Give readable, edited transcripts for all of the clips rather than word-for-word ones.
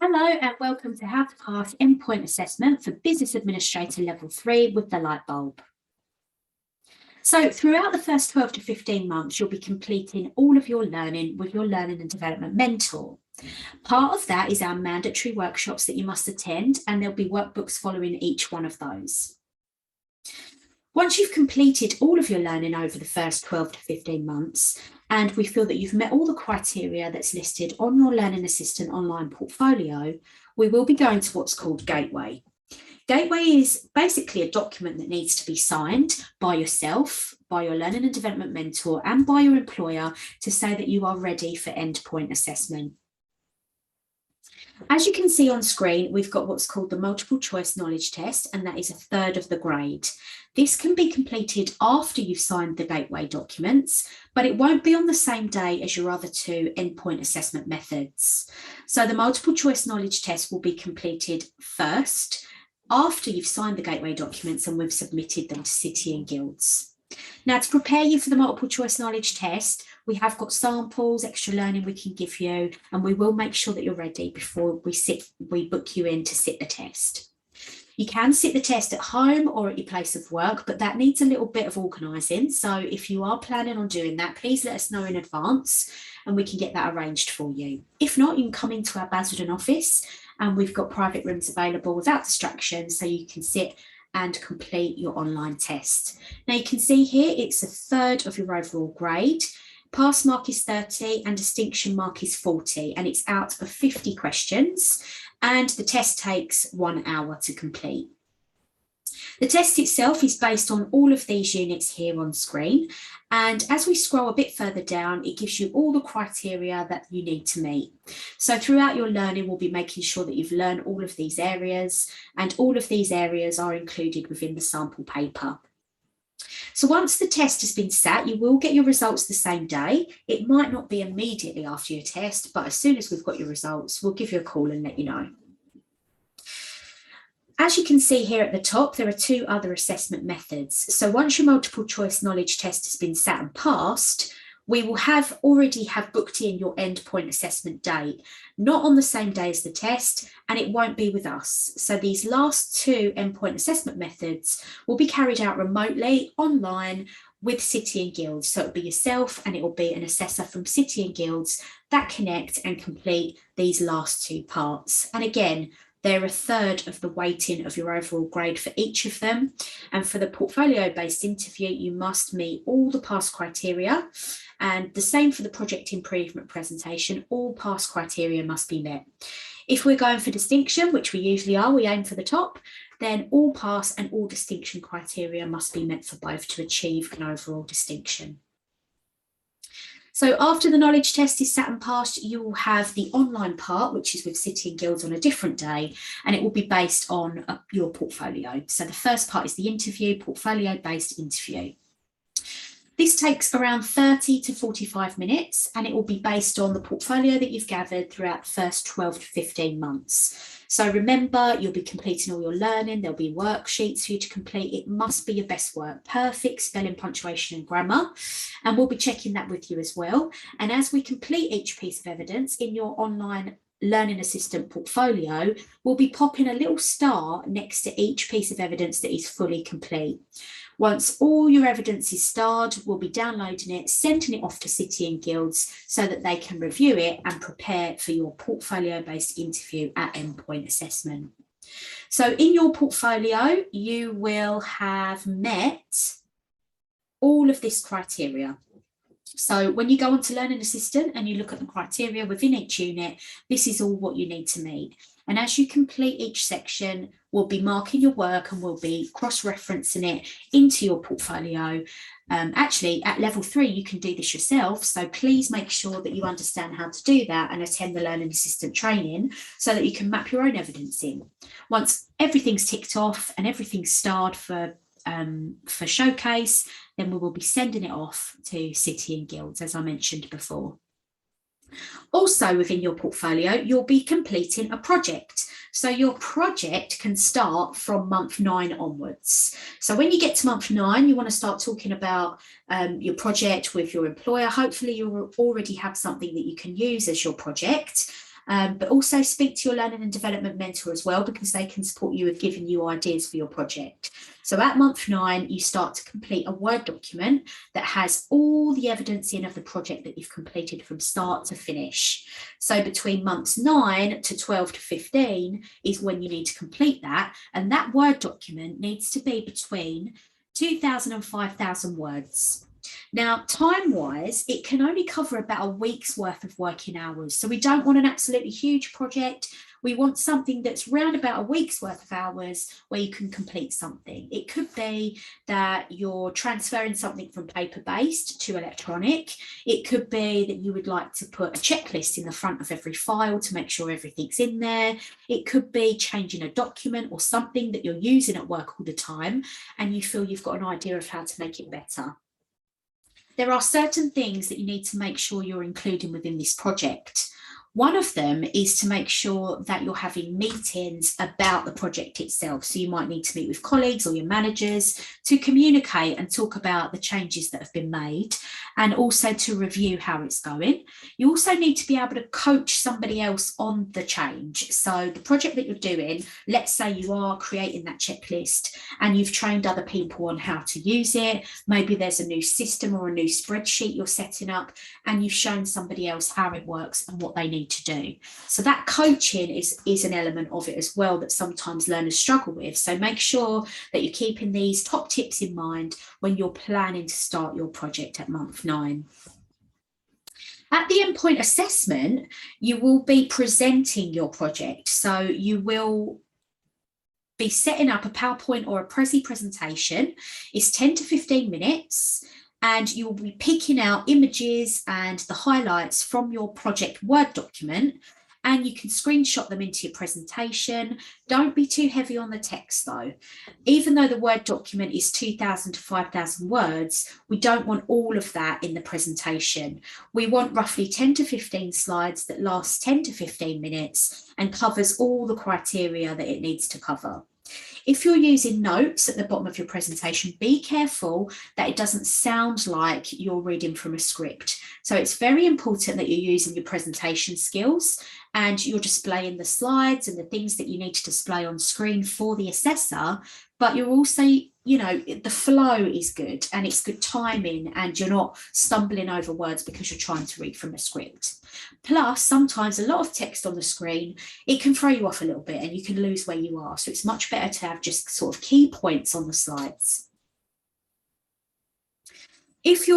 Hello and welcome to How to Pass Endpoint Assessment for Business Administrator Level 3 with the light bulb. So throughout the first 12 to 15 months, you'll be completing all of your learning with your Learning and Development Mentor. Part of that is our mandatory workshops that you must attend, and there'll be workbooks following each one of those. Once you've completed all of your learning over the first 12 to 15 months, and we feel that you've met all the criteria that's listed on your Learning Assistant online portfolio, we will be going to what's called Gateway. Gateway is basically a document that needs to be signed by yourself, by your Learning and Development Mentor, and by your employer to say that you are ready for endpoint assessment. As you can see on screen, we've got what's called the multiple choice knowledge test, and that is a third of the grade. This can be completed after you've signed the Gateway documents, but it won't be on the same day as your other two endpoint assessment methods. So the multiple choice knowledge test will be completed first, after you've signed the Gateway documents and we've submitted them to City and Guilds. Now, to prepare you for the multiple choice knowledge test, we have got samples, extra learning we can give you, and we will make sure that you're ready before we book you in to sit the test. You can sit the test at home or at your place of work, but that needs a little bit of organising. So if you are planning on doing that, please let us know in advance and we can get that arranged for you. If not, you can come into our Basildon office and we've got private rooms available without distractions, so you can sit and complete your online test. Now you can see here it's a third of your overall grade. Pass mark is 30 and distinction mark is 40, and it's out of 50 questions, and the test takes 1 hour to complete. The test itself is based on all of these units here on screen, and as we scroll a bit further down, it gives you all the criteria that you need to meet. So throughout your learning, we'll be making sure that you've learned all of these areas, and all of these areas are included within the sample paper. So once the test has been sat, you will get your results the same day. It might not be immediately after your test, but as soon as we've got your results, we'll give you a call and let you know. As you can see here at the top, there are two other assessment methods. So once your multiple choice knowledge test has been sat and passed, we will already have booked in your endpoint assessment date, not on the same day as the test, and it won't be with us. So these last two endpoint assessment methods will be carried out remotely, online, with City and Guilds. So it'll be yourself and it will be an assessor from City and Guilds that connect and complete these last two parts. And again, they're a third of the weighting of your overall grade for each of them. And for the portfolio-based interview, you must meet all the pass criteria. And the same for the project improvement presentation, all pass criteria must be met. If we're going for distinction, which we usually are, we aim for the top, then all pass and all distinction criteria must be met for both to achieve an overall distinction. So after the knowledge test is sat and passed, you will have the online part, which is with City and Guilds on a different day, and it will be based on your portfolio. So the first part is the interview, portfolio-based interview. This takes around 30 to 45 minutes, and it will be based on the portfolio that you've gathered throughout the first 12 to 15 months. So remember, you'll be completing all your learning. There'll be worksheets for you to complete. It must be your best work, perfect spelling, punctuation and grammar. And we'll be checking that with you as well. And as we complete each piece of evidence in your online Learning Assistant portfolio, we'll be popping a little star next to each piece of evidence that is fully complete. Once all your evidence is starred, we'll be downloading it, sending it off to City and Guilds so that they can review it and prepare for your portfolio-based interview at endpoint assessment. So in your portfolio, you will have met all of this criteria. So when you go onto Learning Assistant and you look at the criteria within each unit, this is all what you need to meet. And as you complete each section, we'll be marking your work and we'll be cross-referencing it into your portfolio. Actually, at level 3, you can do this yourself. So please make sure that you understand how to do that and attend the Learning Assistant training so that you can map your own evidence in. Once everything's ticked off and everything's starred for showcase, then we will be sending it off to City and Guilds, as I mentioned before. Also within your portfolio, you'll be completing a project. So your project can start from month 9 onwards. So when you get to month 9, you want to start talking about your project with your employer. Hopefully you already have something that you can use as your project. but also speak to your learning and development mentor as well, because they can support you with giving you ideas for your project. So at month 9, you start to complete a Word document that has all the evidence in of the project that you've completed from start to finish. So between months 9 to 12 to 15 is when you need to complete that. And that Word document needs to be between 2,000 and 5,000 words. Now, time-wise, it can only cover about a week's worth of working hours. So we don't want an absolutely huge project. We want something that's round about a week's worth of hours where you can complete something. It could be that you're transferring something from paper-based to electronic. It could be that you would like to put a checklist in the front of every file to make sure everything's in there. It could be changing a document or something that you're using at work all the time, and you feel you've got an idea of how to make it better. There are certain things that you need to make sure you're including within this project. One of them is to make sure that you're having meetings about the project itself. So you might need to meet with colleagues or your managers to communicate and talk about the changes that have been made, and also to review how it's going. You also need to be able to coach somebody else on the change. So the project that you're doing, let's say you are creating that checklist and you've trained other people on how to use it. Maybe there's a new system or a new spreadsheet you're setting up, and you've shown somebody else how it works and what they need to do. So that coaching is an element of it as well that sometimes learners struggle with. So make sure that you're keeping these top tips in mind when you're planning to start your project at month 9. At the endpoint assessment, you will be presenting your project. So you will be setting up a PowerPoint or a Prezi presentation. It's 10 to 15 minutes. And you will be picking out images and the highlights from your project Word document, and you can screenshot them into your presentation. Don't be too heavy on the text though. Even though the Word document is 2,000 to 5,000 words, we don't want all of that in the presentation. We want roughly 10 to 15 slides that last 10 to 15 minutes and covers all the criteria that it needs to cover. If you're using notes at the bottom of your presentation, be careful that it doesn't sound like you're reading from a script. So it's very important that you're using your presentation skills and you're displaying the slides and the things that you need to display on screen for the assessor, but you're also, you know, the flow is good and it's good timing and you're not stumbling over words because you're trying to read from a script. Plus, sometimes a lot of text on the screen, it can throw you off a little bit and you can lose where you are. So it's much better to have just sort of key points on the slides. If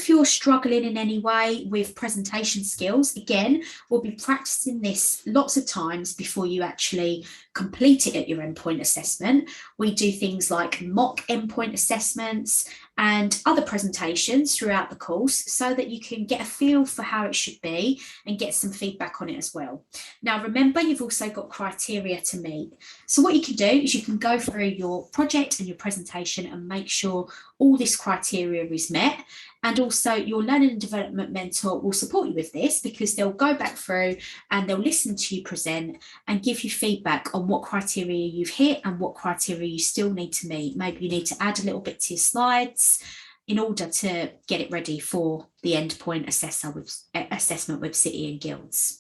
you're struggling in any way with presentation skills, again, we'll be practicing this lots of times before you actually complete it at your endpoint assessment. We do things like mock endpoint assessments and other presentations throughout the course so that you can get a feel for how it should be and get some feedback on it as well. Now, remember, you've also got criteria to meet. So what you can do is you can go through your project and your presentation and make sure all this criteria is met. And also your learning and development mentor will support you with this because they'll go back through and they'll listen to you present and give you feedback on what criteria you've hit and what criteria you still need to meet. Maybe you need to add a little bit to your slides in order to get it ready for the endpoint assessment with City and Guilds.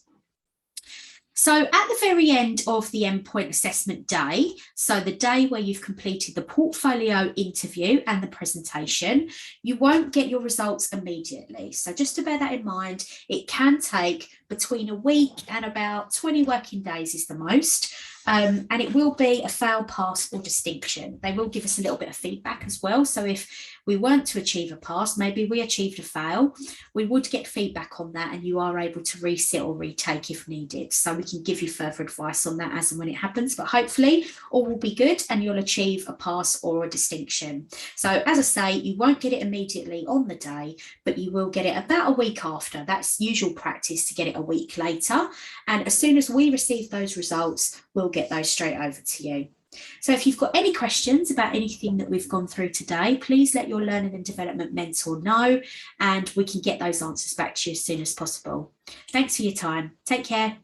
So at the very end of the endpoint assessment day, so the day where you've completed the portfolio interview and the presentation, you won't get your results immediately. So just to bear that in mind, it can take between a week and about 20 working days is the most. And it will be a fail, pass or distinction. They will give us a little bit of feedback as well. So if we weren't to achieve a pass, maybe we achieved a fail, we would get feedback on that and you are able to resit or retake if needed. So we can give you further advice on that as and when it happens, but hopefully all will be good and you'll achieve a pass or a distinction. So as I say, you won't get it immediately on the day, but you will get it about a week after. That's usual practice to get it a week later. And as soon as we receive those results, we'll get those straight over to you. So if you've got any questions about anything that we've gone through today, please let your learning and development mentor know and we can get those answers back to you as soon as possible. Thanks for your time. Take care.